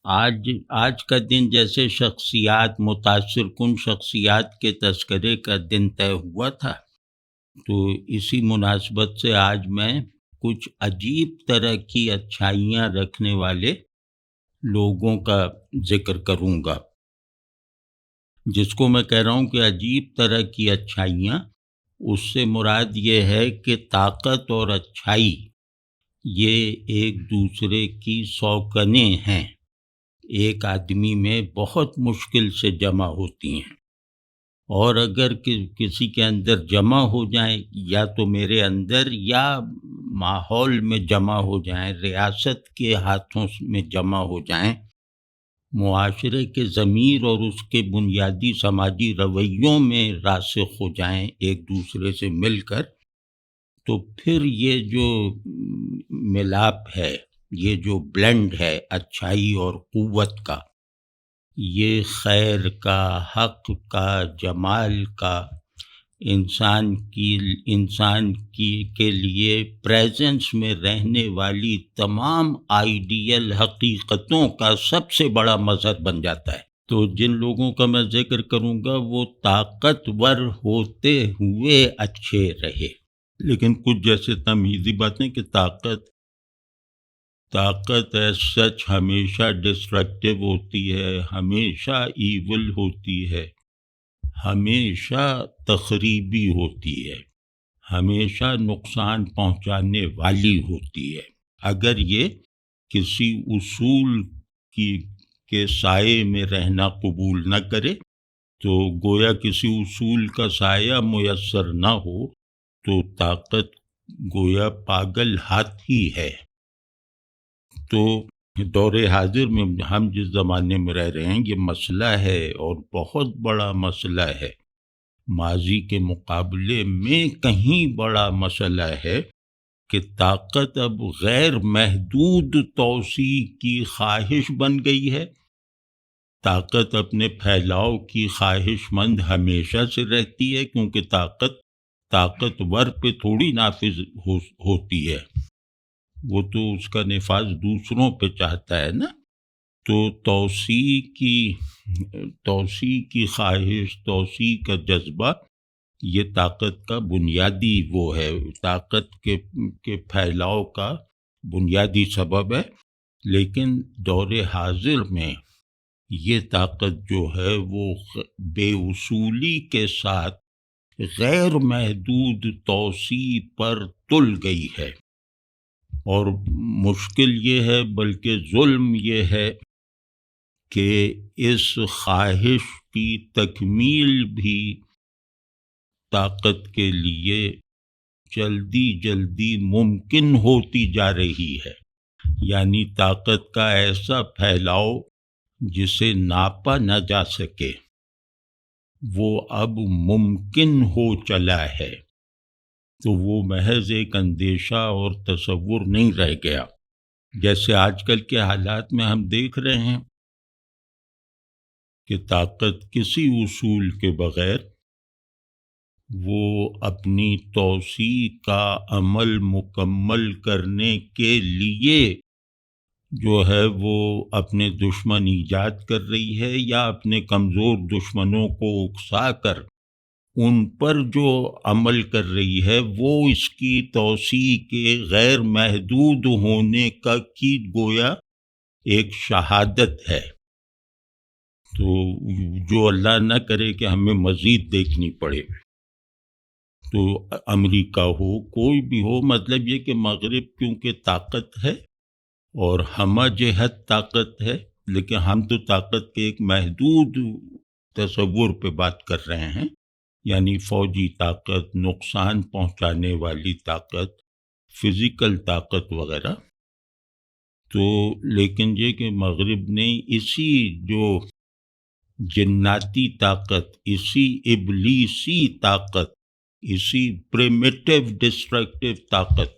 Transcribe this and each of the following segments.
آج کا دن جیسے شخصیات، متاثر کن شخصیات کے تذکرے کا دن طے ہوا تھا، تو اسی مناسبت سے آج میں کچھ عجیب طرح کی اچھائیاں رکھنے والے لوگوں کا ذکر کروں گا، جس کو میں کہہ رہا ہوں کہ عجیب طرح کی اچھائیاں، اس سے مراد یہ ہے کہ طاقت اور اچھائی یہ ایک دوسرے کی سوکنے ہیں، ایک آدمی میں بہت مشکل سے جمع ہوتی ہیں، اور اگر کسی کے اندر جمع ہو جائیں، یا تو میرے اندر یا ماحول میں جمع ہو جائیں، ریاست کے ہاتھوں میں جمع ہو جائیں، معاشرے کے ضمیر اور اس کے بنیادی سماجی رویوں میں راسخ ہو جائیں ایک دوسرے سے مل کر، تو پھر یہ جو ملاپ ہے، یہ جو بلینڈ ہے اچھائی اور قوت کا، یہ خیر کا، حق کا، جمال کا، انسان کی کے لیے پریزنس میں رہنے والی تمام آئیڈیل حقیقتوں کا سب سے بڑا مظہر بن جاتا ہے۔ تو جن لوگوں کا میں ذکر کروں گا وہ طاقتور ہوتے ہوئے اچھے رہے، لیکن کچھ جیسے تمیزی باتیں کہ طاقت ایز سچ ہمیشہ ڈسٹرکٹیو ہوتی ہے، ہمیشہ ایول ہوتی ہے، ہمیشہ تخریبی ہوتی ہے، ہمیشہ نقصان پہنچانے والی ہوتی ہے۔ اگر یہ کسی اصول کے سائے میں رہنا قبول نہ کرے تو گویا کسی اصول کا سایہ میسر نہ ہو تو طاقت گویا پاگل ہاتھی ہے۔ تو دور حاضر میں ہم جس زمانے میں رہ رہے ہیں یہ مسئلہ ہے، اور بہت بڑا مسئلہ ہے، ماضی کے مقابلے میں کہیں بڑا مسئلہ ہے کہ طاقت اب غیر محدود توسیع کی خواہش بن گئی ہے۔ طاقت اپنے پھیلاؤ کی خواہش مند ہمیشہ سے رہتی ہے، کیونکہ طاقتور پہ تھوڑی نافذ ہوتی ہے، وہ تو اس کا نفاذ دوسروں پہ چاہتا ہے نا۔ تو توسیع کی خواہش، توسیع کا جذبہ، یہ طاقت کا بنیادی وہ ہے، طاقت کے پھیلاؤ کا بنیادی سبب ہے۔ لیکن دور حاضر میں یہ طاقت جو ہے وہ بے اصولی کے ساتھ غیر محدود توسیع پر تل گئی ہے، اور مشکل یہ ہے، بلکہ ظلم یہ ہے کہ اس خواہش کی تکمیل بھی طاقت کے لیے جلدی ممکن ہوتی جا رہی ہے، یعنی طاقت کا ایسا پھیلاؤ جسے ناپا نہ جا سکے وہ اب ممکن ہو چلا ہے۔ تو وہ محض ایک اندیشہ اور تصور نہیں رہ گیا، جیسے آج کل کے حالات میں ہم دیکھ رہے ہیں کہ طاقت کسی اصول کے بغیر وہ اپنی توسیع کا عمل مکمل کرنے کے لیے جو ہے وہ اپنے دشمن ایجاد کر رہی ہے، یا اپنے کمزور دشمنوں کو اکسا کر ان پر جو عمل کر رہی ہے وہ اس کی توسیع کے غیر محدود ہونے کی گویا ایک شہادت ہے۔ تو جو اللہ نہ کرے کہ ہمیں مزید دیکھنی پڑے، تو امریکہ ہو، کوئی بھی ہو، مطلب یہ کہ مغرب کیونکہ طاقت ہے اور ہمہ جہت طاقت ہے، لیکن ہم تو طاقت کے ایک محدود تصور پہ بات کر رہے ہیں، یعنی فوجی طاقت، نقصان پہنچانے والی طاقت، فزیکل طاقت وغیرہ۔ تو لیکن یہ کہ مغرب نے اسی جو جناتی طاقت، اسی ابلیسی طاقت، اسی پریمیٹیو ڈسٹرکٹیو طاقت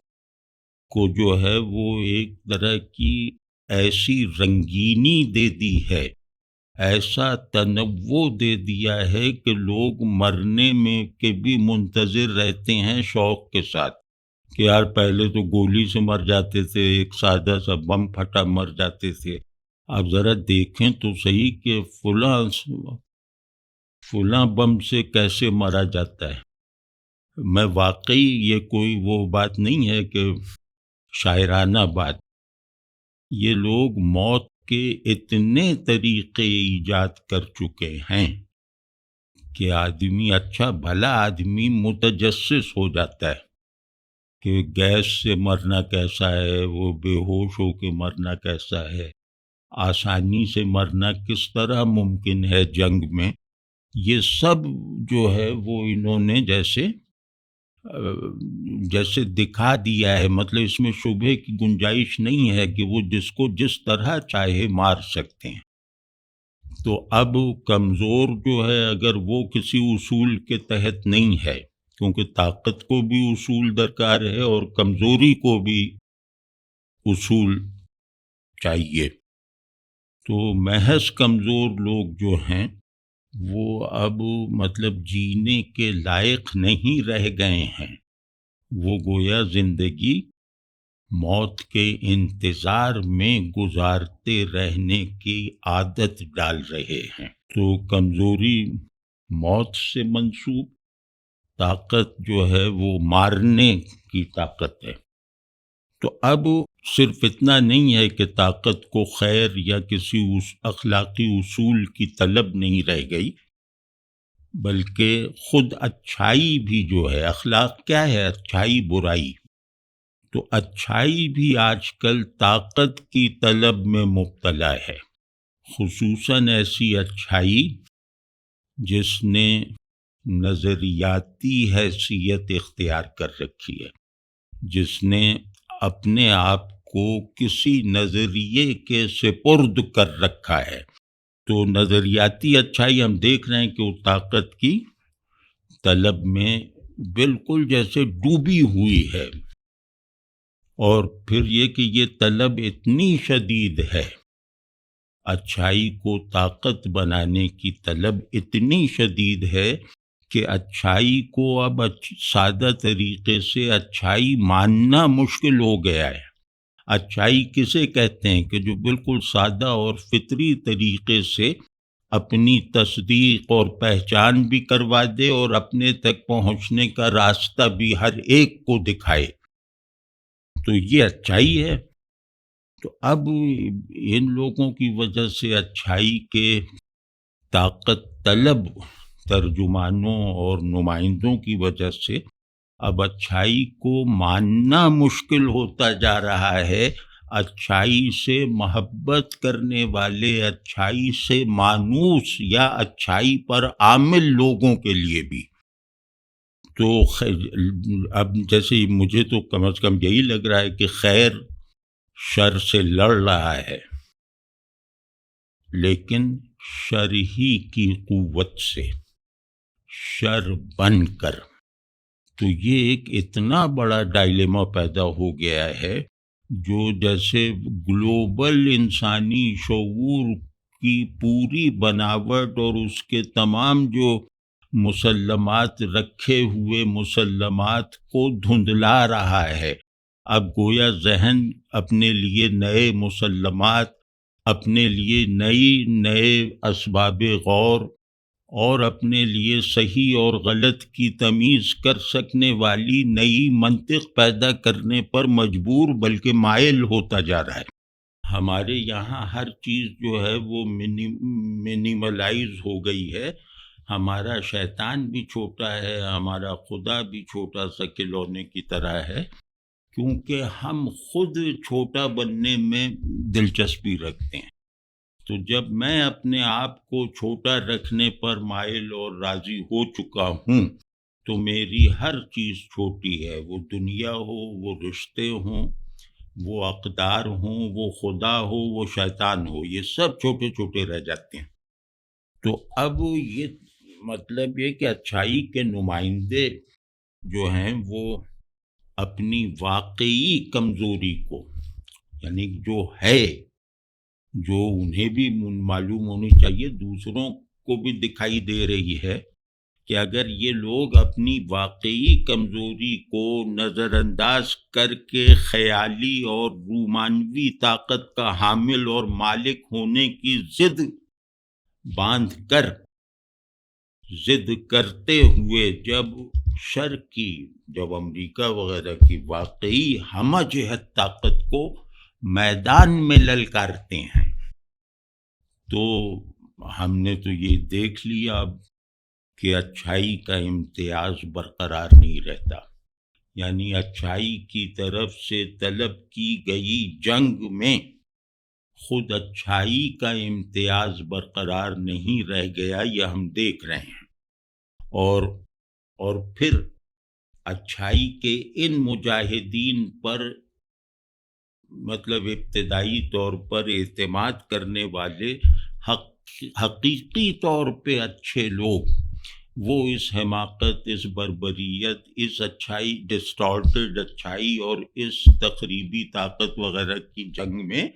کو جو ہے وہ ایک طرح کی ایسی رنگینی دے دی ہے، ایسا تنوع دے دیا ہے کہ لوگ مرنے میں کے بھی منتظر رہتے ہیں شوق کے ساتھ، کہ یار پہلے تو گولی سے مر جاتے تھے، ایک سادہ سا بم پھٹا مر جاتے تھے، آپ ذرا دیکھیں تو صحیح کہ فلاں بم سے کیسے مرا جاتا ہے. میں واقعی یہ کوئی وہ بات نہیں ہے کہ شاعرانہ بات، یہ لوگ موت کے اتنے طریقے ایجاد کر چکے ہیں کہ آدمی اچھا بھلا آدمی متجسس ہو جاتا ہے کہ گیس سے مرنا کیسا ہے، وہ بے ہوش ہو کے مرنا کیسا ہے، آسانی سے مرنا کس طرح ممکن ہے جنگ میں. یہ سب جو ہے وہ انہوں نے جیسے دکھا دیا ہے. مطلب اس میں شبہ کی گنجائش نہیں ہے کہ وہ جس کو جس طرح چاہے مار سکتے ہیں. تو اب کمزور جو ہے اگر وہ کسی اصول کے تحت نہیں ہے، کیونکہ طاقت کو بھی اصول درکار ہے اور کمزوری کو بھی اصول چاہیے، تو محض کمزور لوگ جو ہیں وہ اب مطلب جینے کے لائق نہیں رہ گئے ہیں. وہ گویا زندگی موت کے انتظار میں گزارتے رہنے کی عادت ڈال رہے ہیں. تو کمزوری موت سے منسوب، طاقت جو ہے وہ مارنے کی طاقت ہے. تو اب صرف اتنا نہیں ہے کہ طاقت کو خیر یا کسی اخلاقی اصول کی طلب نہیں رہ گئی، بلکہ خود اچھائی بھی جو ہے، اخلاق کیا ہے؟ اچھائی برائی. تو اچھائی بھی آج کل طاقت کی طلب میں مبتلا ہے، خصوصاً ایسی اچھائی جس نے نظریاتی حیثیت اختیار کر رکھی ہے، جس نے اپنے آپ کو کسی نظریے کے سپرد کر رکھا ہے. تو نظریاتی اچھائی ہم دیکھ رہے ہیں کہ وہ طاقت کی طلب میں بالکل جیسے ڈوبی ہوئی ہے. اور پھر یہ کہ یہ طلب اتنی شدید ہے، اچھائی کو طاقت بنانے کی طلب اتنی شدید ہے کہ اچھائی کو اب سادہ طریقے سے اچھائی ماننا مشکل ہو گیا ہے. اچھائی کسے کہتے ہیں کہ جو بالکل سادہ اور فطری طریقے سے اپنی تصدیق اور پہچان بھی کروا دے اور اپنے تک پہنچنے کا راستہ بھی ہر ایک کو دکھائے، تو یہ اچھائی ہے. تو اب ان لوگوں کی وجہ سے اچھائی کے طاقت طلب ترجمانوں اور نمائندوں کی وجہ سے اب اچھائی کو ماننا مشکل ہوتا جا رہا ہے. اچھائی سے محبت کرنے والے، اچھائی سے مانوس یا اچھائی پر عامل لوگوں کے لیے بھی. تو اب جیسے مجھے تو کم از کم یہی لگ رہا ہے کہ خیر شر سے لڑ رہا ہے، لیکن شر ہی کی قوت سے، شر بن کر. تو یہ ایک اتنا بڑا ڈائلیما پیدا ہو گیا ہے جو جیسے گلوبل انسانی شعور کی پوری بناوٹ اور اس کے تمام جو مسلمات رکھے ہوئے مسلمات کو دھندلا رہا ہے. اب گویا ذہن اپنے لیے نئے مسلمات، اپنے لیے نئے اسباب غور اور اپنے لیے صحیح اور غلط کی تمیز کر سکنے والی نئی منطق پیدا کرنے پر مجبور بلکہ مائل ہوتا جا رہا ہے. ہمارے یہاں ہر چیز جو ہے وہ منیملائز ہو گئی ہے. ہمارا شیطان بھی چھوٹا ہے، ہمارا خدا بھی چھوٹا سا کھلونے کی طرح ہے، کیونکہ ہم خود چھوٹا بننے میں دلچسپی رکھتے ہیں. تو جب میں اپنے آپ کو چھوٹا رکھنے پر مائل اور راضی ہو چکا ہوں تو میری ہر چیز چھوٹی ہے. وہ دنیا ہو، وہ رشتے ہوں، وہ اقدار ہوں، وہ خدا ہو، وہ شیطان ہو، یہ سب چھوٹے چھوٹے رہ جاتے ہیں. تو اب یہ مطلب یہ کہ اچھائی کے نمائندے جو ہیں وہ اپنی واقعی کمزوری کو، یعنی جو ہے، جو انہیں بھی معلوم ہونی چاہیے، دوسروں کو بھی دکھائی دے رہی ہے کہ اگر یہ لوگ اپنی واقعی کمزوری کو نظر انداز کر کے خیالی اور رومانوی طاقت کا حامل اور مالک ہونے کی ضد باندھ کر ضد کرتے ہوئے جب امریکہ وغیرہ کی واقعی ہمہ جہت طاقت کو میدان میں للکارتے ہیں، تو ہم نے تو یہ دیکھ لیا اب کہ اچھائی کا امتیاز برقرار نہیں رہتا، یعنی اچھائی کی طرف سے طلب کی گئی جنگ میں خود اچھائی کا امتیاز برقرار نہیں رہ گیا، یہ ہم دیکھ رہے ہیں۔ اور پھر اچھائی کے ان مجاہدین پر مطلب ابتدائی طور پر اعتماد کرنے والے حقیقی طور پہ اچھے لوگ، وہ اس حماقت، اس بربریت، اس اچھائی، ڈسٹارٹڈ اچھائی اور اس تخریبی طاقت وغیرہ کی جنگ میں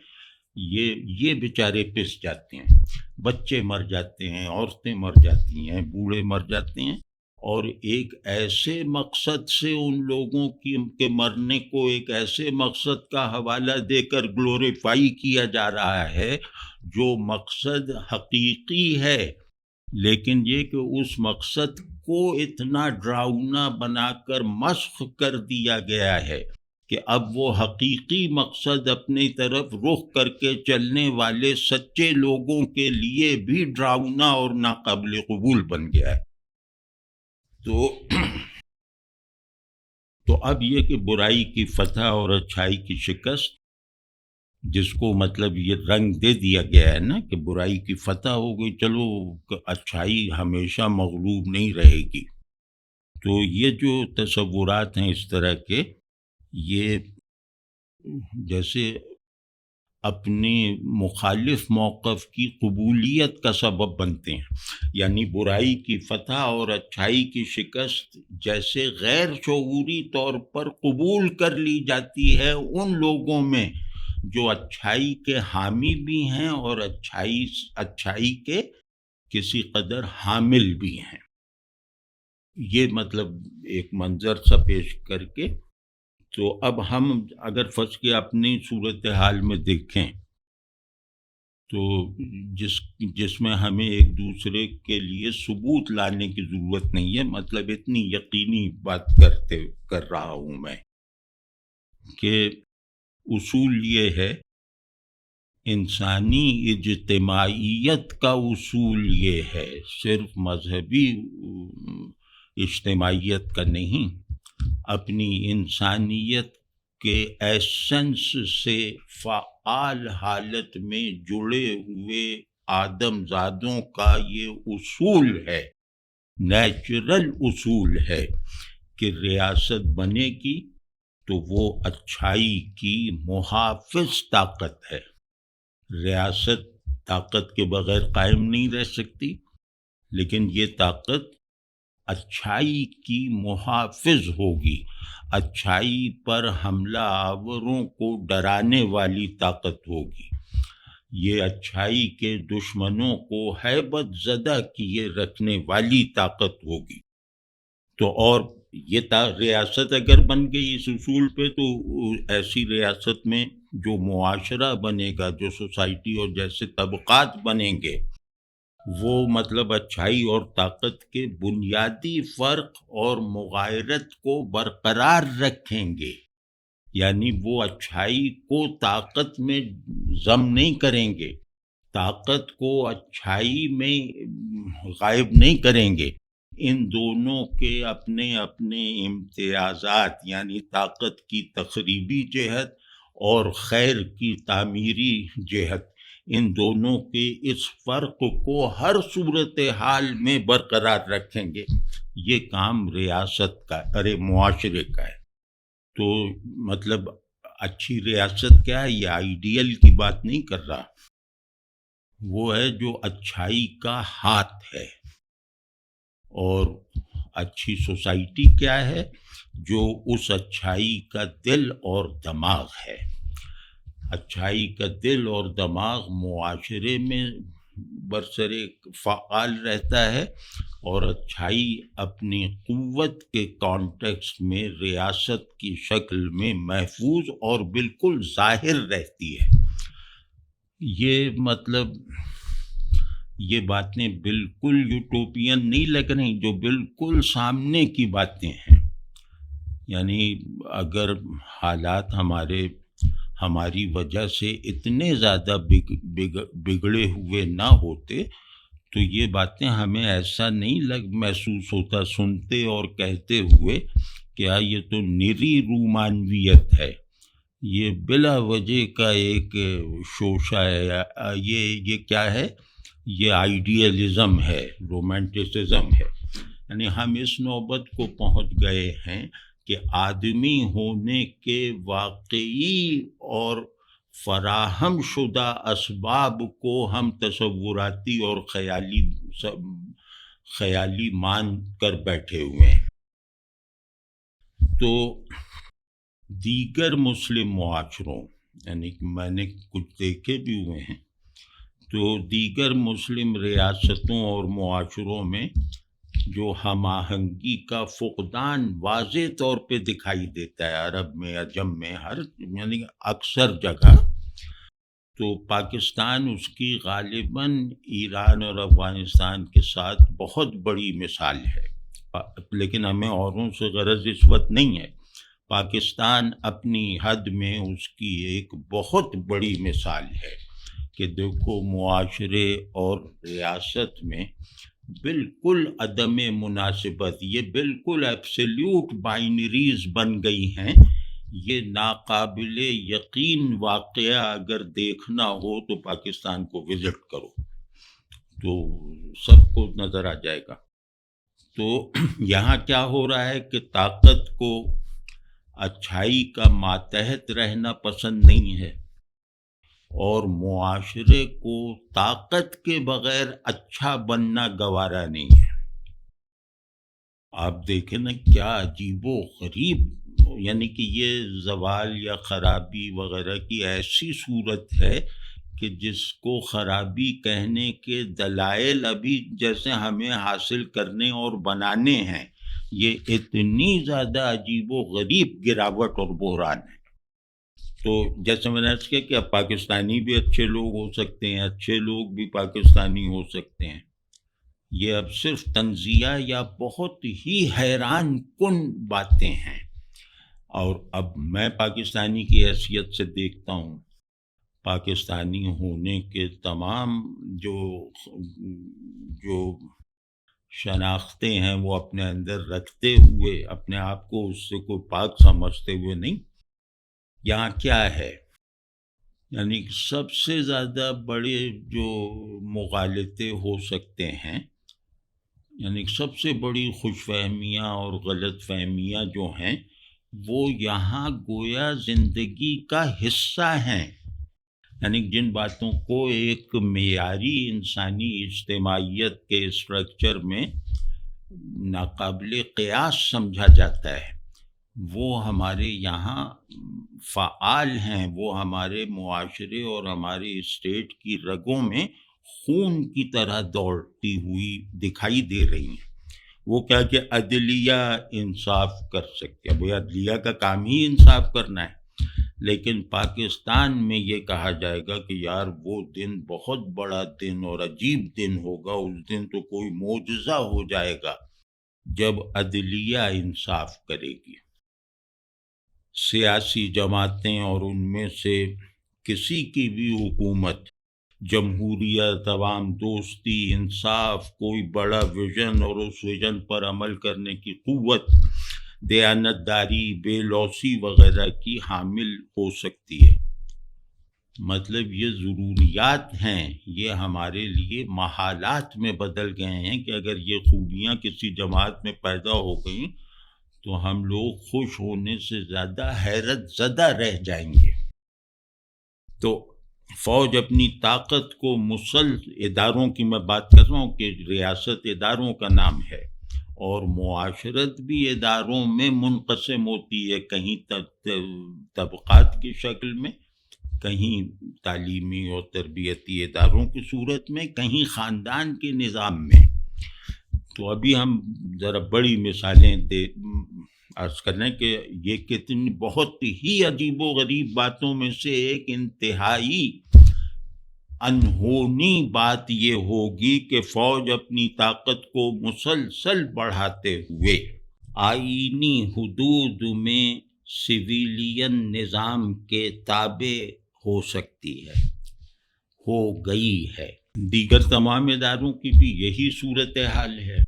یہ بیچارے پس جاتے ہیں، بچے مر جاتے ہیں، عورتیں مر جاتی ہیں، بوڑھے مر جاتے ہیں، اور ایک ایسے مقصد سے ان لوگوں کے مرنے کو ایک ایسے مقصد کا حوالہ دے کر گلوریفائی کیا جا رہا ہے جو مقصد حقیقی ہے، لیکن یہ کہ اس مقصد کو اتنا ڈراؤنا بنا کر مسخ کر دیا گیا ہے کہ اب وہ حقیقی مقصد اپنی طرف رخ کر کے چلنے والے سچے لوگوں کے لیے بھی ڈراؤنا اور ناقابل قبول بن گیا ہے۔ تو اب یہ کہ برائی کی فتح اور اچھائی کی شکست، جس کو مطلب یہ رنگ دے دیا گیا ہے نا کہ برائی کی فتح ہو گئی، چلو اچھائی ہمیشہ مغلوب نہیں رہے گی، تو یہ جو تصورات ہیں اس طرح کے، یہ جیسے اپنے مخالف موقف کی قبولیت کا سبب بنتے ہیں، یعنی برائی کی فتح اور اچھائی کی شکست جیسے غیر شعوری طور پر قبول کر لی جاتی ہے ان لوگوں میں جو اچھائی کے حامی بھی ہیں اور اچھائی کے کسی قدر حامل بھی ہیں۔ یہ مطلب ایک منظر سا پیش کر کے، تو اب ہم اگر فرض کے اپنی صورتحال میں دیکھیں تو جس میں ہمیں ایک دوسرے کے لیے ثبوت لانے کی ضرورت نہیں ہے، مطلب اتنی یقینی بات کر رہا ہوں میں کہ اصول یہ ہے، انسانی اجتماعیت کا اصول یہ ہے، صرف مذہبی اجتماعیت کا نہیں، اپنی انسانیت کے ایسنس سے فعال حالت میں جڑے ہوئے آدم زادوں کا یہ اصول ہے، نیچرل اصول ہے کہ ریاست بنے گی تو وہ اچھائی کی محافظ طاقت ہے۔ ریاست طاقت کے بغیر قائم نہیں رہ سکتی، لیکن یہ طاقت اچھائی کی محافظ ہوگی، اچھائی پر حملہ آوروں کو ڈرانے والی طاقت ہوگی، یہ اچھائی کے دشمنوں کو ہیبت زدہ کیے رکھنے والی طاقت ہوگی۔ تو اور یہ ریاست اگر بن گئی اس اصول پہ، تو ایسی ریاست میں جو معاشرہ بنے گا، جو سوسائٹی اور جیسے طبقات بنیں گے، وہ مطلب اچھائی اور طاقت کے بنیادی فرق اور مغایرت کو برقرار رکھیں گے، یعنی وہ اچھائی کو طاقت میں ضم نہیں کریں گے، طاقت کو اچھائی میں غائب نہیں کریں گے، ان دونوں کے اپنے اپنے امتیازات، یعنی طاقت کی تخریبی جہت اور خیر کی تعمیری جہت، ان دونوں کے اس فرق کو ہر صورتحال میں برقرار رکھیں گے۔ یہ کام ریاست کا، معاشرے کا ہے۔ تو مطلب اچھی ریاست کیا ہے؟ یہ آئیڈیل کی بات نہیں کر رہا، وہ ہے جو اچھائی کا ہاتھ ہے۔ اور اچھی سوسائٹی کیا ہے؟ جو اس اچھائی کا دل اور دماغ ہے۔ اچھائی کا دل اور دماغ معاشرے میں برسر فعال رہتا ہے، اور اچھائی اپنی قوت کے کانٹیکسٹ میں ریاست کی شکل میں محفوظ اور بالکل ظاہر رہتی ہے۔ یہ مطلب یہ باتیں بالکل یوٹوپین نہیں لگ رہی، جو بالکل سامنے کی باتیں ہیں۔ یعنی اگر حالات ہماری وجہ سے اتنے زیادہ بگڑے ہوئے نہ ہوتے تو یہ باتیں ہمیں ایسا نہیں محسوس ہوتا سنتے اور کہتے ہوئے کہ یہ تو نری رومانویت ہے، یہ بلا وجہ کا ایک شوشہ ہے، یہ کیا ہے، یہ آئیڈیلزم ہے، رومانٹسزم ہے۔ یعنی ہم اس نوبت کو پہنچ گئے ہیں کہ آدمی ہونے کے واقعی اور فراہم شدہ اسباب کو ہم تصوراتی اور خیالی مان کر بیٹھے ہوئے ہیں۔ تو دیگر مسلم معاشروں، یعنی میں نے کچھ دیکھے بھی ہوئے ہیں، تو دیگر مسلم ریاستوں اور معاشروں میں جو ہم آہنگی کا فقدان واضح طور پہ دکھائی دیتا ہے، عرب میں، عجم میں، یعنی اکثر جگہ، تو پاکستان اس کی غالباً ایران اور افغانستان کے ساتھ بہت بڑی مثال ہے۔ لیکن ہمیں اوروں سے غرض اس وقت نہیں ہے، پاکستان اپنی حد میں اس کی ایک بہت بڑی مثال ہے کہ دیکھو معاشرے اور ریاست میں بالکل عدم مناسبت، یہ بالکل ایبسلیوٹ بائنریز بن گئی ہیں۔ یہ ناقابل یقین واقعہ اگر دیکھنا ہو تو پاکستان کو وزٹ کرو تو سب کو نظر آ جائے گا۔ تو یہاں کیا ہو رہا ہے کہ طاقت کو اچھائی کا ماتحت رہنا پسند نہیں ہے، اور معاشرے کو طاقت کے بغیر اچھا بننا گوارا نہیں ہے۔ آپ دیکھیں نا کیا عجیب و غریب، یعنی کہ یہ زوال یا خرابی وغیرہ کی ایسی صورت ہے کہ جس کو خرابی کہنے کے دلائل ابھی جیسے ہمیں حاصل کرنے اور بنانے ہیں، یہ اتنی زیادہ عجیب و غریب گراوٹ اور بحران ہے۔ تو جیسے میں نے عرض کیا کہ اب پاکستانی بھی اچھے لوگ ہو سکتے ہیں، اچھے لوگ بھی پاکستانی ہو سکتے ہیں، یہ اب صرف تنزیہ یا بہت ہی حیران کن باتیں ہیں۔ اور اب میں پاکستانی کی حیثیت سے دیکھتا ہوں، پاکستانی ہونے کے تمام جو شناختیں ہیں وہ اپنے اندر رکھتے ہوئے اپنے آپ کو اس سے کوئی پاک سمجھتے ہوئے نہیں، یہاں کیا ہے، یعنی سب سے زیادہ بڑے جو مغالطے ہو سکتے ہیں، یعنی سب سے بڑی خوش فہمیاں اور غلط فہمیاں جو ہیں وہ یہاں گویا زندگی کا حصہ ہیں۔ یعنی جن باتوں کو ایک معیاری انسانی اجتماعیت کے اسٹرکچر میں ناقابل قیاس سمجھا جاتا ہے، وہ ہمارے یہاں فعال ہیں، وہ ہمارے معاشرے اور ہمارے اسٹیٹ کی رگوں میں خون کی طرح دوڑتی ہوئی دکھائی دے رہی ہیں۔ وہ کیا کہ عدلیہ انصاف کر سکتے ہیں، عدلیہ کا کام ہی انصاف کرنا ہے، لیکن پاکستان میں یہ کہا جائے گا کہ یار وہ دن بہت بڑا دن اور عجیب دن ہوگا، اس دن تو کوئی معجزہ ہو جائے گا جب عدلیہ انصاف کرے گی۔ سیاسی جماعتیں اور ان میں سے کسی کی بھی حکومت، جمہوریت، عوام دوستی، انصاف، کوئی بڑا ویژن اور اس ویژن پر عمل کرنے کی قوت، دیانتداری، بے لوثی وغیرہ کی حامل ہو سکتی ہے۔ مطلب یہ ضروریات ہیں، یہ ہمارے لیے محالات میں بدل گئے ہیں کہ اگر یہ خوبیاں کسی جماعت میں پیدا ہو گئیں تو ہم لوگ خوش ہونے سے زیادہ حیرت زدہ رہ جائیں گے۔ تو فوج اپنی طاقت کو مسلح اداروں کی میں بات کر رہا ہوں کہ ریاست اداروں کا نام ہے، اور معاشرت بھی اداروں میں منقسم ہوتی ہے، کہیں طبقات کی شکل میں، کہیں تعلیمی اور تربیتی اداروں کی صورت میں، کہیں خاندان کے نظام میں۔ تو ابھی ہم ذرا بڑی مثالیں عرض کر رہے ہیں کہ یہ کتنی بہت ہی عجیب و غریب باتوں میں سے ایک انتہائی انہونی بات یہ ہوگی کہ فوج اپنی طاقت کو مسلسل بڑھاتے ہوئے آئینی حدود میں سویلین نظام کے تابع ہو سکتی ہے، ہو گئی ہے۔ دیگر تمام اداروں کی بھی یہی صورتحال ہے۔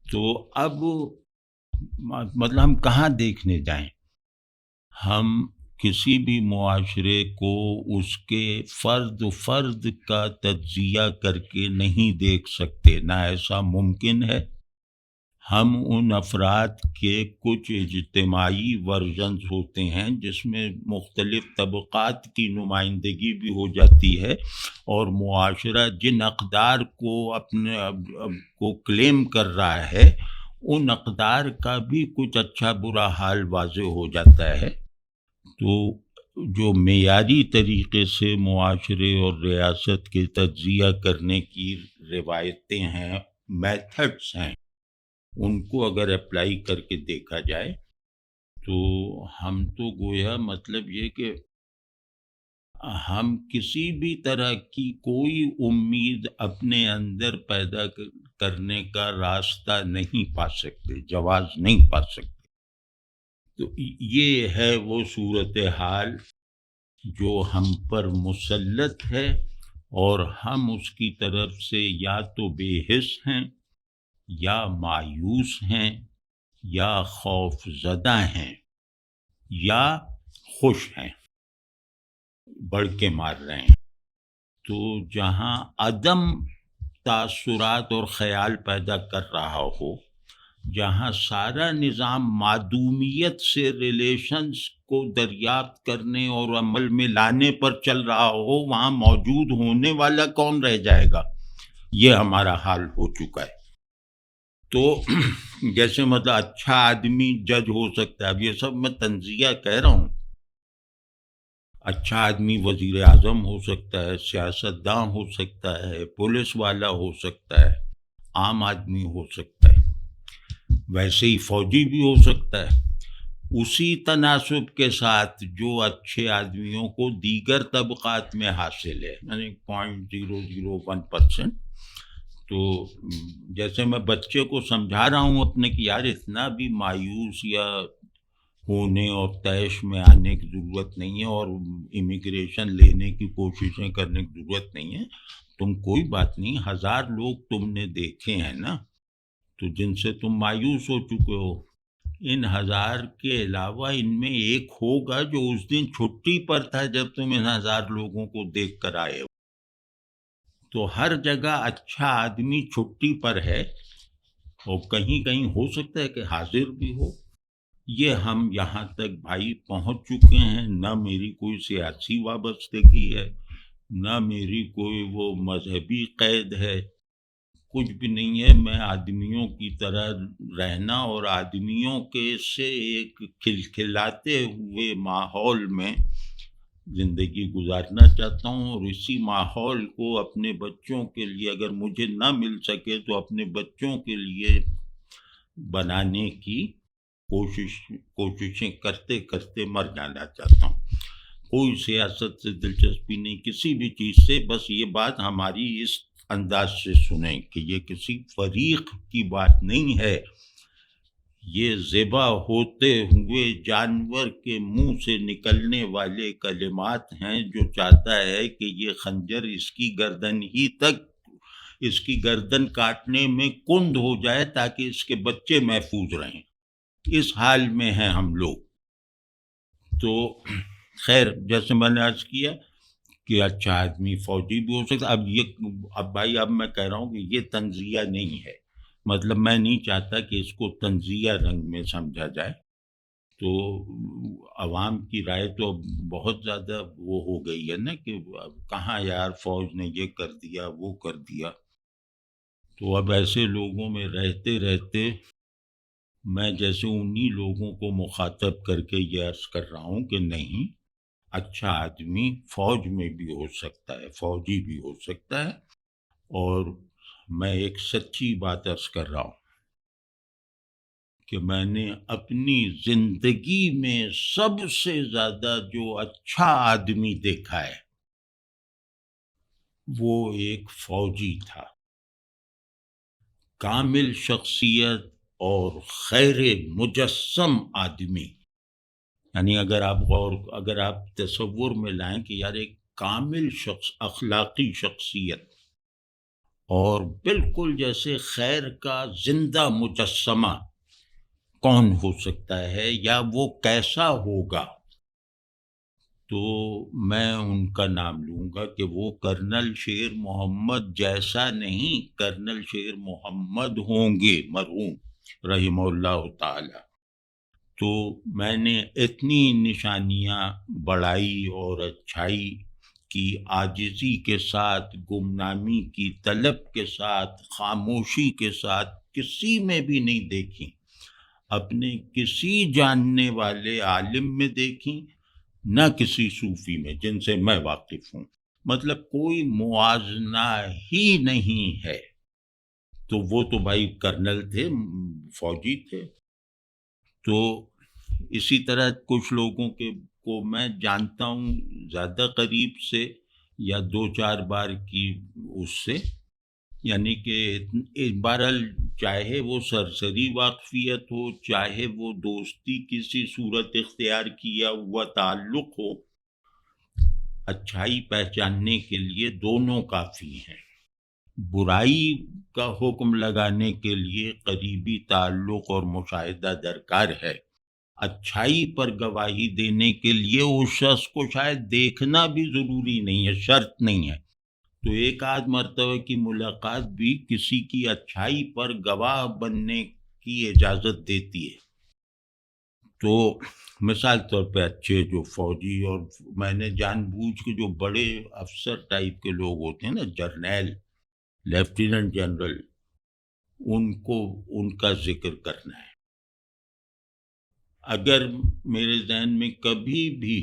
تو اب مطلب ہم کہاں دیکھنے جائیں؟ ہم کسی بھی معاشرے کو اس کے فرد کا تجزیہ کر کے نہیں دیکھ سکتے، نہ ایسا ممکن ہے۔ ہم ان افراد کے کچھ اجتماعی ورژنز ہوتے ہیں جس میں مختلف طبقات کی نمائندگی بھی ہو جاتی ہے، اور معاشرہ جن اقدار کو اپنے کو کلیم کر رہا ہے ان اقدار کا بھی کچھ اچھا برا حال واضح ہو جاتا ہے۔ تو جو معیاری طریقے سے معاشرے اور ریاست کے تجزیہ کرنے کی روایتیں ہیں، میتھڈس ہیں، ان کو اگر اپلائی کر کے دیکھا جائے تو ہم تو گویا مطلب یہ کہ ہم کسی بھی طرح کی کوئی امید اپنے اندر پیدا کرنے کا راستہ نہیں پا سکتے، جواز نہیں پا سکتے۔ تو یہ ہے وہ صورتحال جو ہم پر مسلط ہے، اور ہم اس کی طرف سے یا تو بے حس ہیں، یا مایوس ہیں، یا خوف زدہ ہیں، یا خوش ہیں، بڑھ کے مار رہے ہیں۔ تو جہاں عدم تاثرات اور خیال پیدا کر رہا ہو، جہاں سارا نظام معدومیت سے ریلیشنز کو دریافت کرنے اور عمل میں لانے پر چل رہا ہو، وہاں موجود ہونے والا کون رہ جائے گا؟ یہ ہمارا حال ہو چکا ہے۔ تو جیسے مطلب اچھا آدمی جج ہو سکتا ہے، اب یہ سب میں تنزیہ کہہ رہا ہوں، اچھا آدمی وزیر اعظم ہو سکتا ہے، سیاستداں ہو سکتا ہے، پولیس والا ہو سکتا ہے، عام آدمی ہو سکتا ہے، ویسے ہی فوجی بھی ہو سکتا ہے۔ اسی تناسب کے ساتھ جو اچھے آدمیوں کو دیگر طبقات میں حاصل ہے، یعنی 0.001%، تو جیسے میں بچے کو سمجھا رہا ہوں اپنے کہ یار اتنا بھی مایوس یا ہونے اور طیش میں آنے کی ضرورت نہیں ہے، اور امیگریشن لینے کی کوششیں کرنے کی ضرورت نہیں ہے، تم کوئی بات نہیں، 1000 لوگ تم نے دیکھے ہیں نا، تو جن سے تم مایوس ہو چکے ہو، ان 1000 کے علاوہ ان میں ایک ہوگا جو اس دن چھٹی پر تھا جب تم ان 1000 لوگوں کو دیکھ کر آئے ہو۔ تو ہر جگہ اچھا آدمی چھٹی پر ہے، اور کہیں کہیں ہو سکتا ہے کہ حاضر بھی ہو۔ یہ ہم یہاں تک بھائی پہنچ چکے ہیں، نہ میری کوئی سیاسی وابستگی ہے، نہ میری کوئی وہ مذہبی قید ہے، کچھ بھی نہیں ہے۔ میں آدمیوں کی طرح رہنا اور آدمیوں کے سے ایک کھلکھلاتے ہوئے ماحول میں زندگی گزارنا چاہتا ہوں، اور اسی ماحول کو اپنے بچوں کے لیے، اگر مجھے نہ مل سکے تو اپنے بچوں کے لیے بنانے کی کوششیں کرتے کرتے مر جانا چاہتا ہوں۔ کوئی سیاست سے دلچسپی نہیں، کسی بھی چیز سے، بس یہ بات ہماری اس انداز سے سنیں کہ یہ کسی فریق کی بات نہیں ہے، یہ ذبح ہوتے ہوئے جانور کے منہ سے نکلنے والے کلمات ہیں، جو چاہتا ہے کہ یہ خنجر اس کی گردن ہی تک، اس کی گردن کاٹنے میں کند ہو جائے تاکہ اس کے بچے محفوظ رہیں۔ اس حال میں ہیں ہم لوگ۔ تو خیر، جیسے میں نے عرض کیا کہ اچھا آدمی فوجی بھی ہو سکتا۔ اب بھائی میں کہہ رہا ہوں کہ یہ تنزیہ نہیں ہے، مطلب میں نہیں چاہتا کہ اس کو تنزیہ رنگ میں سمجھا جائے۔ تو عوام کی رائے تو بہت زیادہ وہ ہو گئی ہے نا کہ کہاں یار فوج نے یہ کر دیا وہ کر دیا۔ تو اب ایسے لوگوں میں رہتے رہتے میں جیسے انہی لوگوں کو مخاطب کر کے یہ عرض کر رہا ہوں کہ نہیں، اچھا آدمی فوج میں بھی ہو سکتا ہے، فوجی بھی ہو سکتا ہے، اور میں ایک سچی بات عرض کر رہا ہوں کہ میں نے اپنی زندگی میں سب سے زیادہ جو اچھا آدمی دیکھا ہے وہ ایک فوجی تھا، کامل شخصیت اور خیر مجسم آدمی. یعنی اگر آپ تصور میں لائیں کہ یار ایک کامل شخص، اخلاقی شخصیت اور بالکل جیسے خیر کا زندہ مجسمہ کون ہو سکتا ہے یا وہ کیسا ہوگا، تو میں ان کا نام لوں گا کہ وہ کرنل شیر محمد جیسا نہیں، کرنل شیر محمد ہوں گے مرحوم رحمہ اللہ تعالی. تو میں نے اتنی نشانیاں بڑائی اور اچھائی کی عاجزی کے ساتھ، گمنامی کی طلب کے ساتھ، خاموشی کے ساتھ کسی میں بھی نہیں دیکھی. اپنے کسی جاننے والے عالم میں دیکھی، نہ کسی صوفی میں جن سے میں واقف ہوں. مطلب کوئی موازنہ ہی نہیں ہے. تو وہ تو بھائی کرنل تھے، فوجی تھے. تو اسی طرح کچھ لوگوں کو میں جانتا ہوں زیادہ قریب سے یا 2-4 بار کی اس سے، یعنی کہ بہرحال چاہے وہ سرسری واقفیت ہو، چاہے وہ دوستی کسی صورت اختیار کیا ہوا تعلق ہو، اچھائی پہچاننے کے لیے دونوں کافی ہیں. برائی کا حکم لگانے کے لیے قریبی تعلق اور مشاہدہ درکار ہے. اچھائی پر گواہی دینے کے لیے اس شخص کو شاید دیکھنا بھی ضروری نہیں ہے، شرط نہیں ہے. تو ایک آدھ مرتبہ کی ملاقات بھی کسی کی اچھائی پر گواہ بننے کی اجازت دیتی ہے. تو مثال طور پہ اچھے جو فوجی، اور میں نے جان بوجھ کے جو بڑے افسر ٹائپ کے لوگ ہوتے ہیں نا، جرنیل، لیفٹیننٹ جنرل، ان کا ذکر کرنا ہے. اگر میرے ذہن میں کبھی بھی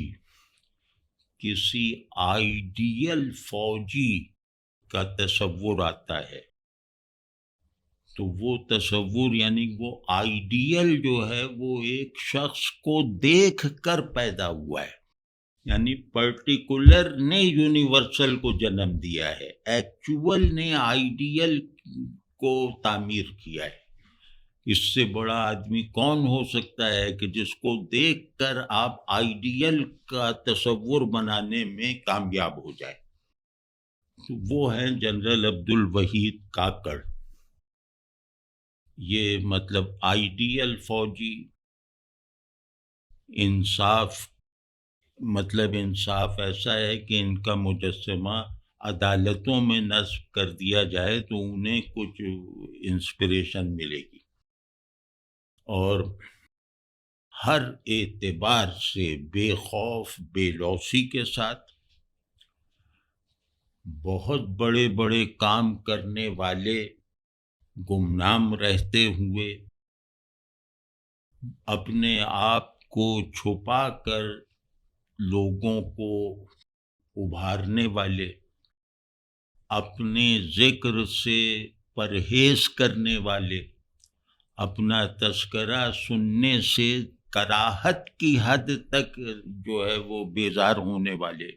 کسی آئیڈیل فوجی کا تصور آتا ہے تو وہ تصور، یعنی وہ آئیڈیل جو ہے وہ ایک شخص کو دیکھ کر پیدا ہوا ہے. یعنی پرٹیکولر نے یونیورسل کو جنم دیا ہے، ایکچول نے آئیڈیل کو تعمیر کیا ہے. اس سے بڑا آدمی کون ہو سکتا ہے کہ جس کو دیکھ کر آپ آئیڈیل کا تصور بنانے میں کامیاب ہو جائے. تو وہ ہیں جنرل عبد الوحید کاکڑ. یہ مطلب آئیڈیل فوجی، انصاف، مطلب انصاف ایسا ہے کہ ان کا مجسمہ عدالتوں میں نصب کر دیا جائے تو انہیں کچھ انسپریشن ملے گی. اور ہر اعتبار سے بے خوف، بے لوثی کے ساتھ، بہت بڑے بڑے کام کرنے والے گمنام رہتے ہوئے، اپنے آپ کو چھپا کر لوگوں کو ابھارنے والے، اپنے ذکر سے پرہیز کرنے والے، اپنا تذکرہ سننے سے کراہت کی حد تک جو ہے وہ بیزار ہونے والے،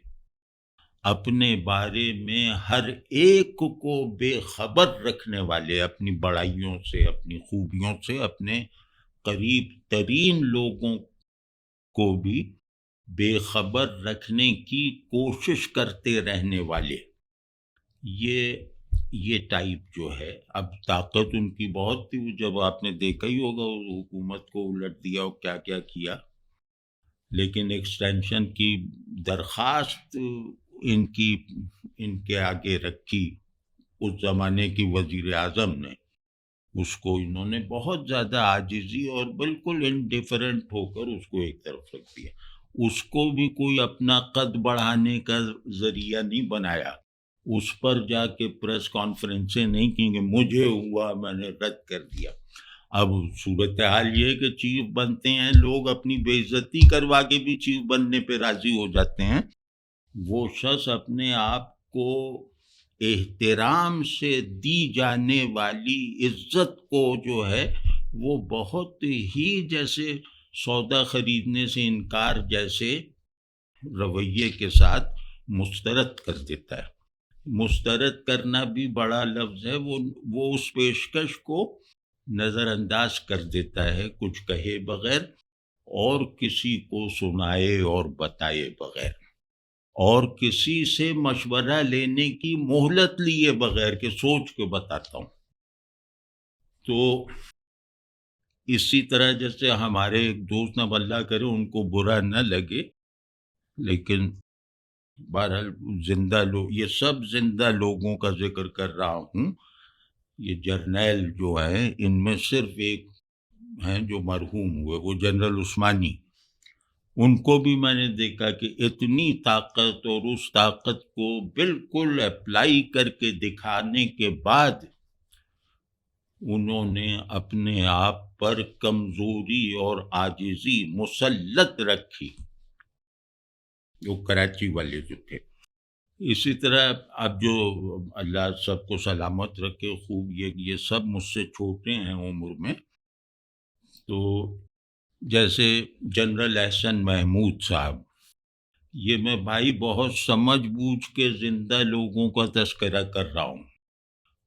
اپنے بارے میں ہر ایک کو بے خبر رکھنے والے، اپنی بڑائیوں سے، اپنی خوبیوں سے، اپنے قریب ترین لوگوں کو بھی بے خبر رکھنے کی کوشش کرتے رہنے والے. یہ ٹائپ جو ہے، اب طاقت ان کی بہت تھی. جب آپ نے دیکھا ہی ہوگا حکومت کو الٹ دیا اور کیا کیا کیا، لیکن ایکسٹینشن کی درخواست ان کے آگے رکھی اس زمانے کی وزیر اعظم نے. اس کو انہوں نے بہت زیادہ عاجزی اور بالکل انڈیفرنٹ ہو کر اس کو ایک طرف رکھ دیا. اس کو بھی کوئی اپنا قد بڑھانے کا ذریعہ نہیں بنایا. اس پر جا کے پریس کانفرنسیں نہیں کی کہ مجھے ہوا، میں نے رد کر دیا. اب صورتحال یہ ہے کہ چیف بنتے ہیں لوگ، اپنی بے عزتی کروا کے بھی چیف بننے پہ راضی ہو جاتے ہیں. وہ شخص اپنے آپ کو احترام سے دی جانے والی عزت کو جو ہے وہ بہت ہی جیسے سودا خریدنے سے انکار جیسے رویے کے ساتھ مسترد کر دیتا ہے۔ مسترد کرنا بھی بڑا لفظ ہے، وہ اس پیشکش کو نظر انداز کر دیتا ہے کچھ کہے بغیر، اور کسی کو سنائے اور بتائے بغیر، اور کسی سے مشورہ لینے کی مہلت لیے بغیر کہ سوچ کے بتاتا ہوں۔ تو اسی طرح جیسے ہمارے ایک دوست، نہ اللہ کرے ان کو برا نہ لگے، لیکن بہرحال زندہ لوگ، یہ سب زندہ لوگوں کا ذکر کر رہا ہوں، یہ جرنیل جو ہیں ان میں صرف ایک ہیں جو مرحوم ہوئے، وہ جنرل عثمانی، ان کو بھی میں نے دیکھا کہ اتنی طاقت، اور اس طاقت کو بالکل اپلائی کر کے دکھانے کے بعد انہوں نے اپنے آپ پر کمزوری اور عاجزی مسلط رکھی، وہ کراچی والے جو تھے۔ اسی طرح اب جو اللہ سب کو سلامت رکھے، خوب یہ سب مجھ سے چھوٹے ہیں عمر میں، تو جیسے جنرل احسن محمود صاحب، یہ میں بھائی بہت سمجھ بوجھ کے زندہ لوگوں کا تذکرہ کر رہا ہوں،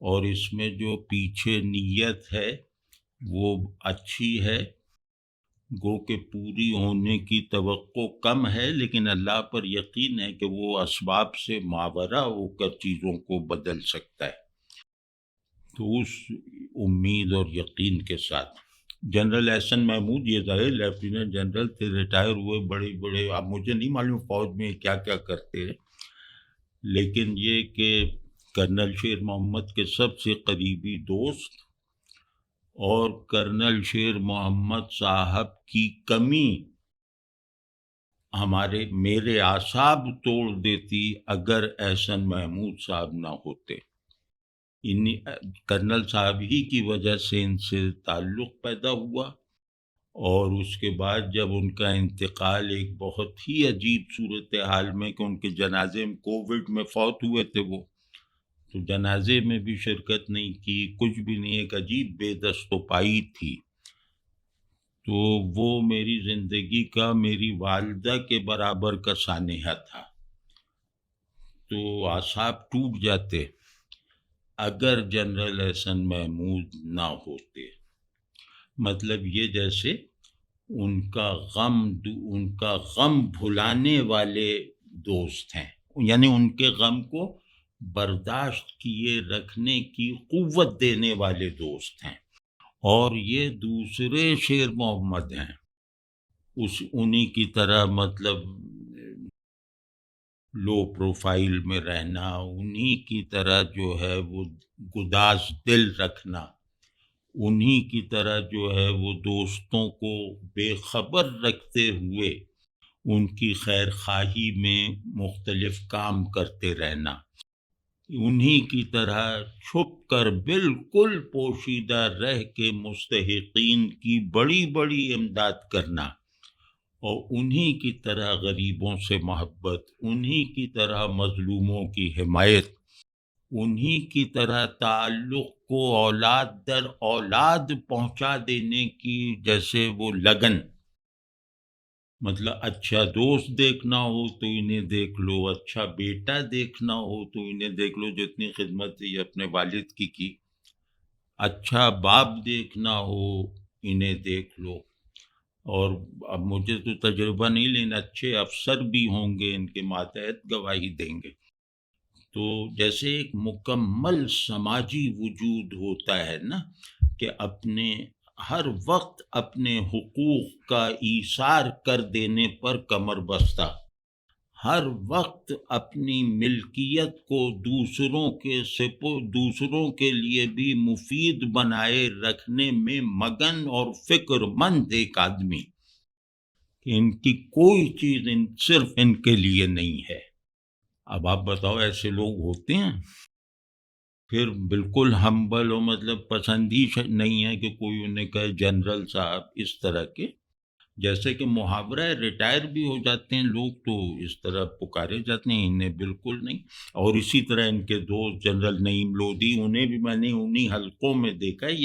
اور اس میں جو پیچھے نیت ہے وہ اچھی ہے، گو کہ پوری ہونے کی توقع کم ہے، لیکن اللہ پر یقین ہے کہ وہ اسباب سے ماورا ہو کر چیزوں کو بدل سکتا ہے۔ تو اس امید اور یقین کے ساتھ جنرل احسن محمود، یہ ظاہر لیفٹیننٹ جنرل تھے، ریٹائر ہوئے، بڑے اب مجھے نہیں معلوم فوج میں کیا کیا کرتے ہیں، لیکن یہ کہ کرنل شیر محمد کے سب سے قریبی دوست، اور کرنل شیر محمد صاحب کی کمی میرے اعصاب توڑ دیتی اگر احسن محمود صاحب نہ ہوتے۔ کرنل صاحب ہی کی وجہ سے ان سے تعلق پیدا ہوا، اور اس کے بعد جب ان کا انتقال ایک بہت ہی عجیب صورتحال میں، کہ ان کے جنازے میں کووڈ میں فوت ہوئے تھے وہ، تو جنازے میں بھی شرکت نہیں کی، کچھ بھی نہیں، ایک عجیب بے دست و پائی تھی۔ تو وہ میری زندگی کا، میری والدہ کے برابر کا سانحہ تھا، تو اعصاب ٹوٹ جاتے اگر جنرل احسن محمود نہ ہوتے۔ مطلب یہ جیسے ان کا غم بھلانے والے دوست ہیں، یعنی ان کے غم کو برداشت کیے رکھنے کی قوت دینے والے دوست ہیں، اور یہ دوسرے شیر محمد ہیں، انہی کی طرح مطلب لو پروفائل میں رہنا، انہی کی طرح جو ہے وہ گداز دل رکھنا، انہی کی طرح جو ہے وہ دوستوں کو بے خبر رکھتے ہوئے ان کی خیر خواہی میں مختلف کام کرتے رہنا، انہی کی طرح چھپ کر بالکل پوشیدہ رہ کے مستحقین کی بڑی بڑی امداد کرنا، اور انہی کی طرح غریبوں سے محبت، انہی کی طرح مظلوموں کی حمایت، انہی کی طرح تعلق کو اولاد در اولاد پہنچا دینے کی جیسے وہ لگن، مطلب اچھا دوست دیکھنا ہو تو انہیں دیکھ لو، اچھا بیٹا دیکھنا ہو تو انہیں دیکھ لو جو اتنی خدمت یہ اپنے والد کی، اچھا باپ دیکھنا ہو انہیں دیکھ لو، اور اب مجھے تو تجربہ نہیں، لیکن اچھے افسر بھی ہوں گے ان کے ماتحت گواہی دیں گے۔ تو جیسے ایک مکمل سماجی وجود ہوتا ہے نا، کہ اپنے ہر وقت اپنے حقوق کا ایثار کر دینے پر کمر بستہ، ہر وقت اپنی ملکیت کو دوسروں کے لیے بھی مفید بنائے رکھنے میں مگن اور فکر مند ایک آدمی، کہ ان کی کوئی چیز صرف ان کے لیے نہیں ہے۔ اب آپ بتاؤ ایسے لوگ ہوتے ہیں؟ پھر بالکل ہمبل ہو، مطلب پسند ہی نہیں ہے کہ کوئی انہیں کہے جنرل صاحب، اس طرح کے جیسے کہ محاورہ ہے، ریٹائر بھی ہو جاتے ہیں لوگ تو اس طرح پکارے جاتے ہیں، انہیں بالکل نہیں۔ اور اسی طرح ان کے دوست جنرل نعیم لودھی، انہیں بھی میں نے انہی حلقوں میں دیکھا ہے،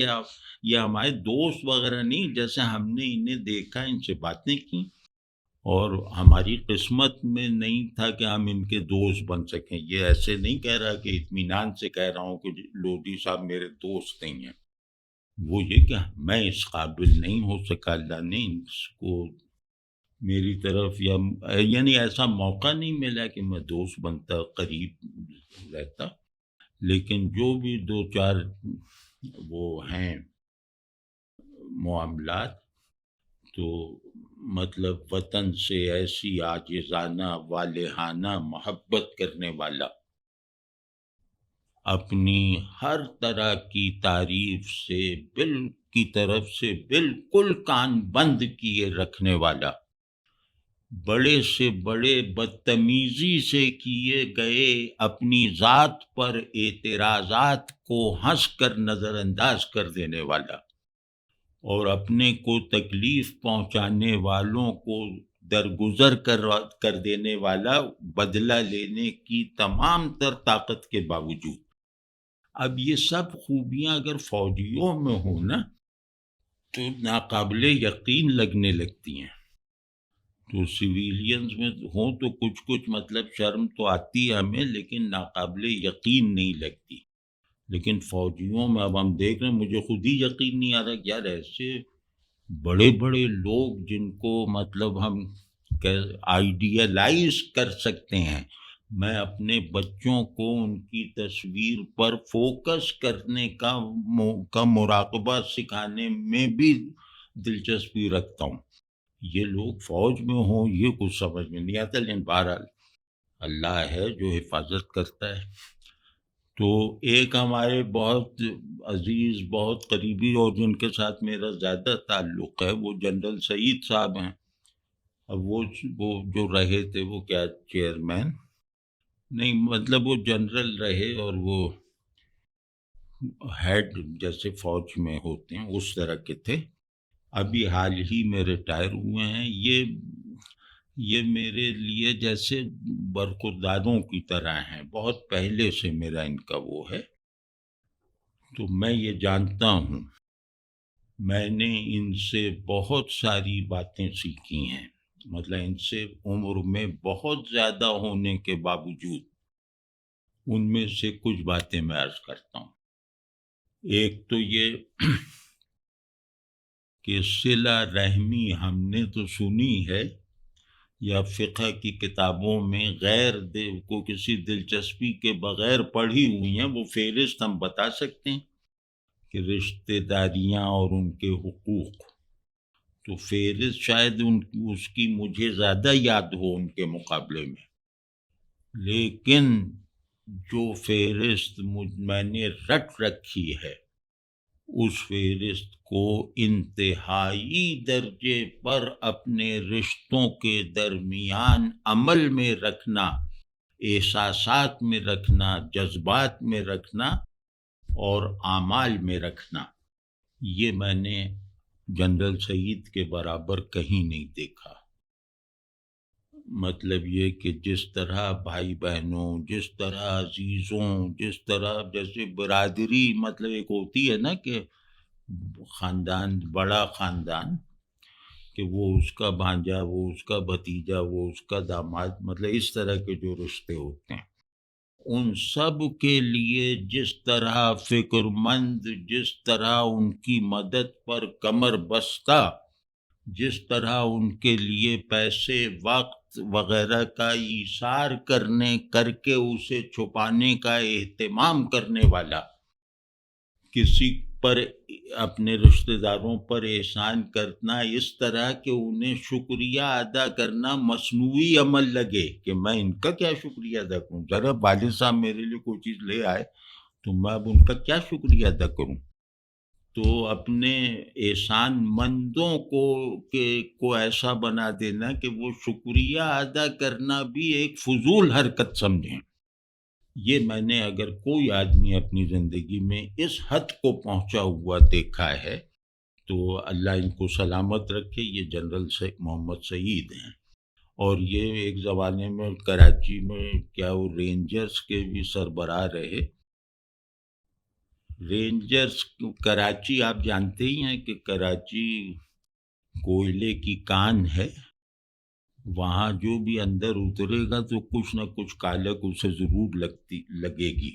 یا ہمارے دوست وغیرہ نہیں، جیسے ہم نے انہیں دیکھا، ان سے باتیں کی، اور ہماری قسمت میں نہیں تھا کہ ہم ان کے دوست بن سکیں۔ یہ ایسے نہیں کہہ رہا کہ اطمینان سے کہہ رہا ہوں کہ لودھی صاحب میرے دوست نہیں ہیں، وہ یہ کہ میں اس قابل نہیں ہو سکا، اللہ نے اس کو میری طرف، یعنی ایسا موقع نہیں ملا کہ میں دوست بنتا، قریب رہتا۔ لیکن جو بھی دو چار وہ ہیں معاملات، تو مطلب وطن سے ایسی عاجزانہ والہانہ محبت کرنے والا، اپنی ہر طرح کی تعریف کی طرف سے بالکل کان بند کیے رکھنے والا، بڑے سے بڑے بدتمیزی سے کیے گئے اپنی ذات پر اعتراضات کو ہنس کر نظر انداز کر دینے والا، اور اپنے کو تکلیف پہنچانے والوں کو درگزر کر دینے والا، بدلہ لینے کی تمام تر طاقت کے باوجود۔ اب یہ سب خوبیاں اگر فوجیوں میں ہوں نا تو ناقابل یقین لگنے لگتی ہیں، تو سویلینز میں ہوں تو کچھ مطلب شرم تو آتی ہے ہمیں، لیکن ناقابل یقین نہیں لگتی۔ لیکن فوجیوں میں اب ہم دیکھ رہے ہیں، مجھے خود ہی یقین نہیں آ رہا کہ یار ایسے بڑے بڑے لوگ جن کو مطلب ہم آئیڈیلائز کر سکتے ہیں، میں اپنے بچوں کو ان کی تصویر پر فوکس کرنے کا مراقبہ سکھانے میں بھی دلچسپی رکھتا ہوں، یہ لوگ فوج میں ہوں، یہ کچھ سمجھ میں نہیں آتا۔ لیکن بہرحال اللہ ہے جو حفاظت کرتا ہے۔ تو ایک ہمارے بہت عزیز، بہت قریبی، اور جن کے ساتھ میرا زیادہ تعلق ہے، وہ جنرل سعید صاحب ہیں۔ اب وہ جو رہے تھے، وہ کیا چیئرمین نہیں، مطلب وہ جنرل رہے، اور وہ ہیڈ جیسے فوج میں ہوتے ہیں اس طرح کے تھے، ابھی حال ہی میں ریٹائر ہوئے ہیں۔ یہ میرے لیے جیسے برخورداروں کی طرح ہیں، بہت پہلے سے میرا ان کا وہ ہے، تو میں یہ جانتا ہوں، میں نے ان سے بہت ساری باتیں سیکھی ہیں، مطلب ان سے عمر میں بہت زیادہ ہونے کے باوجود ان میں سے کچھ باتیں میں عرض کرتا ہوں۔ ایک تو یہ کہ صلہ رحمی ہم نے تو سنی ہے، یا فقہ کی کتابوں میں غیر کو کسی دلچسپی کے بغیر پڑھی ہوئی ہیں، وہ فہرست ہم بتا سکتے ہیں کہ رشتہ داریاں اور ان کے حقوق، تو فہرست شاید اس کی مجھے زیادہ یاد ہو ان کے مقابلے میں، لیکن جو فہرست میں نے رٹ رکھی ہے، اس فہرست کو انتہائی درجے پر اپنے رشتوں کے درمیان عمل میں رکھنا، احساسات میں رکھنا، جذبات میں رکھنا اور اعمال میں رکھنا، یہ میں نے جنرل سعید کے برابر کہیں نہیں دیکھا۔ مطلب یہ کہ جس طرح بھائی بہنوں، جس طرح عزیزوں، جس طرح جیسے برادری، مطلب ایک ہوتی ہے نا کہ خاندان، بڑا خاندان، کہ وہ اس کا بھانجا، وہ اس کا بھتیجا، وہ اس کا داماد، مطلب اس طرح کے جو رشتے ہوتے ہیں، ان سب کے لیے جس طرح فکر مند، جس طرح ان کی مدد پر کمر بستہ، جس طرح ان کے لیے پیسے، وقت وغیرہ کا ایثار کر کے اسے چھپانے کا اہتمام کرنے والا، کسی پر اپنے رشتہ داروں پر احسان کرنا اس طرح کہ انہیں شکریہ ادا کرنا مصنوعی عمل لگے کہ میں ان کا کیا شکریہ ادا کروں، ذرا والد صاحب میرے لیے کوئی چیز لے آئے تو میں اب ان کا کیا شکریہ ادا کروں، تو اپنے احسان مندوں کو ایسا بنا دینا کہ وہ شکریہ ادا کرنا بھی ایک فضول حرکت سمجھیں۔ یہ میں نے اگر کوئی آدمی اپنی زندگی میں اس حد کو پہنچا ہوا دیکھا ہے تو اللہ ان کو سلامت رکھے. یہ جنرل محمد سعید ہیں، اور یہ ایک زمانے میں کراچی میں کیا وہ رینجرز کے بھی سربراہ رہے. رینجرز کراچی آپ جانتے ہی ہیں کہ کراچی کوئلے کی کان ہے، وہاں جو بھی اندر اترے گا تو کچھ نہ کچھ کالک اسے ضرور لگے گی.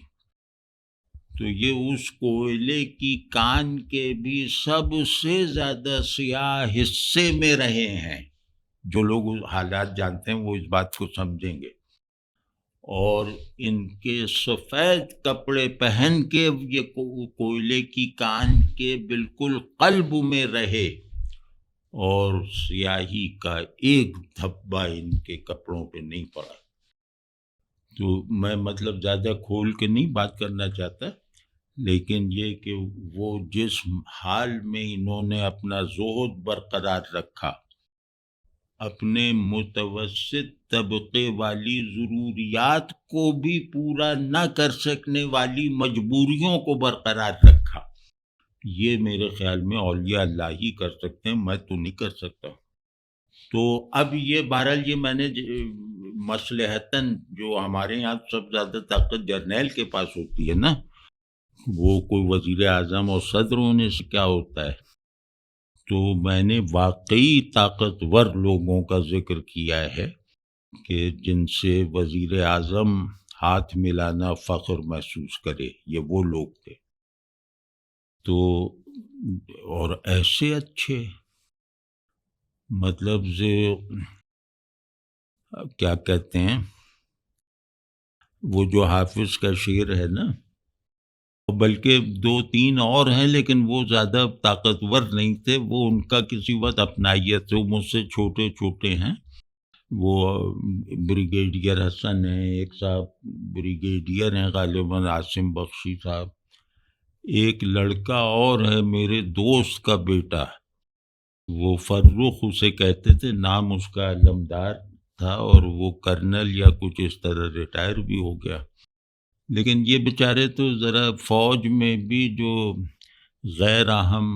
تو یہ اس کوئلے کی کان کے بھی سب سے زیادہ سیاہ حصے میں رہے ہیں. جو لوگ حالات جانتے ہیں وہ اس بات کو سمجھیں گے. اور ان کے سفید کپڑے پہن کے یہ کوئلے کی کان کے بالکل قلب میں رہے، اور سیاہی کا ایک دھبا ان کے کپڑوں پہ نہیں پڑا. تو میں مطلب زیادہ کھول کے نہیں بات کرنا چاہتا، لیکن یہ کہ وہ جس حال میں انہوں نے اپنا زہد برقرار رکھا، اپنے متوسط طبقے والی ضروریات کو بھی پورا نہ کر سکنے والی مجبوریوں کو برقرار رکھا، یہ میرے خیال میں اولیاء اللہ ہی کر سکتے ہیں، میں تو نہیں کر سکتا. تو اب یہ بہرحال یہ میں نے مصلحتاً، جو ہمارے یہاں سب زیادہ طاقت جرنیل کے پاس ہوتی ہے نا، وہ کوئی وزیر اعظم اور صدر ہونے سے کیا ہوتا ہے. تو میں نے واقعی طاقتور لوگوں کا ذکر کیا ہے کہ جن سے وزیر اعظم ہاتھ ملانا فخر محسوس کرے، یہ وہ لوگ تھے. تو اور ایسے اچھے، مطلب کیا کہتے ہیں، وہ جو حافظ کا شعر ہے نا، بلکہ 2-3 اور ہیں لیکن وہ زیادہ طاقتور نہیں تھے، وہ ان کا کسی وقت اپنائیت تھے، وہ مجھ سے چھوٹے چھوٹے ہیں. وہ بریگیڈیئر حسن ہیں، ایک صاحب بریگیڈیئر ہیں غالباً عاصم بخشی صاحب، ایک لڑکا اور ہے میرے دوست کا بیٹا، وہ فرخ اسے کہتے تھے، نام اس کا علمدار تھا، اور وہ کرنل یا کچھ اس طرح ریٹائر بھی ہو گیا. لیکن یہ بیچارے تو ذرا فوج میں بھی جو غیر اہم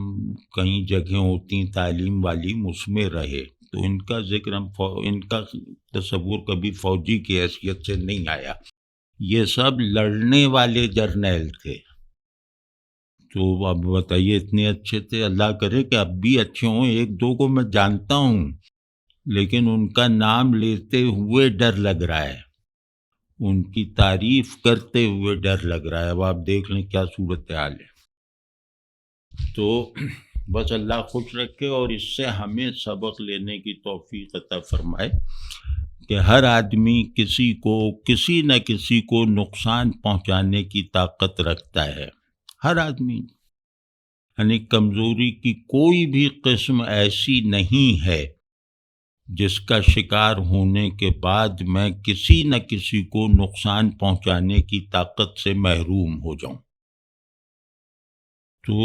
کئی جگہیں ہوتی ہیں تعلیم والی، اس میں رہے، تو ان کا ذکر ان کا تصور کبھی فوجی کی حیثیت سے نہیں آیا. یہ سب لڑنے والے جرنیل تھے. تو اب بتائیے، اتنے اچھے تھے، اللہ کرے کہ اب بھی اچھے ہوں. 1-2 کو میں جانتا ہوں، لیکن ان کا نام لیتے ہوئے ڈر لگ رہا ہے، ان کی تعریف کرتے ہوئے ڈر لگ رہا ہے. اب آپ دیکھ لیں کیا صورتحال ہے. تو بس اللہ خوش رکھے اور اس سے ہمیں سبق لینے کی توفیق عطا فرمائے کہ ہر آدمی کسی نہ کسی کو نقصان پہنچانے کی طاقت رکھتا ہے. ہر آدمی، یعنی کمزوری کی کوئی بھی قسم ایسی نہیں ہے جس کا شکار ہونے کے بعد میں کسی نہ کسی کو نقصان پہنچانے کی طاقت سے محروم ہو جاؤں. تو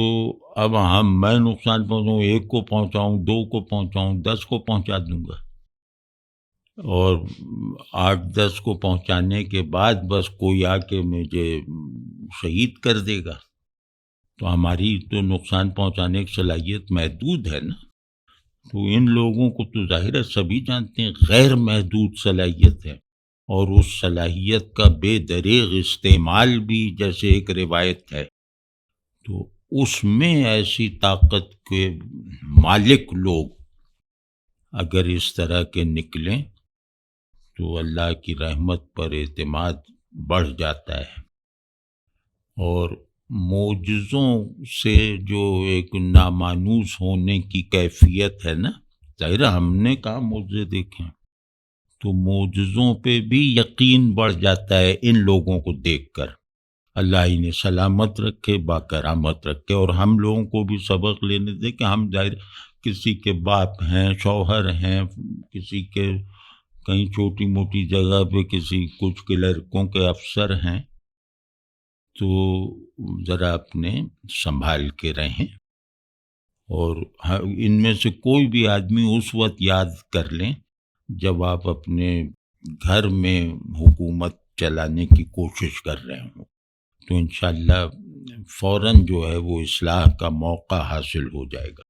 اب میں نقصان پہنچاؤں، 1 کو پہنچاؤں، 2 کو پہنچاؤں، 10 کو پہنچا دوں گا، اور 8-10 کو پہنچانے کے بعد بس کوئی آ کے مجھے شہید کر دے گا، تو ہماری تو نقصان پہنچانے کی صلاحیت محدود ہے نا. تو ان لوگوں کو تو ظاہر ہے سبھی جانتے ہیں غیر محدود صلاحیت ہے، اور اس صلاحیت کا بے دریغ استعمال بھی جیسے ایک روایت ہے. تو اس میں ایسی طاقت کے مالک لوگ اگر اس طرح کے نکلیں تو اللہ کی رحمت پر اعتماد بڑھ جاتا ہے. اور معجزوں سے جو ایک نامانوس ہونے کی کیفیت ہے نا، ظاہر ہم نے کہا معجزے دیکھیں، تو معجزوں پہ بھی یقین بڑھ جاتا ہے ان لوگوں کو دیکھ کر. اللہ انہیں سلامت رکھے، باکرامت رکھے، اور ہم لوگوں کو بھی سبق لینے دے کہ ہم ظاہر کسی کے باپ ہیں، شوہر ہیں، کسی کے کہیں چھوٹی موٹی جگہ پہ کسی کچھ کلرکوں کے افسر ہیں، تو ذرا اپنے سنبھال کے رہیں. اور ان میں سے کوئی بھی آدمی اس وقت یاد کر لیں جب آپ اپنے گھر میں حکومت چلانے کی کوشش کر رہے ہوں، تو انشاءاللہ فوراً جو ہے وہ اصلاح کا موقع حاصل ہو جائے گا.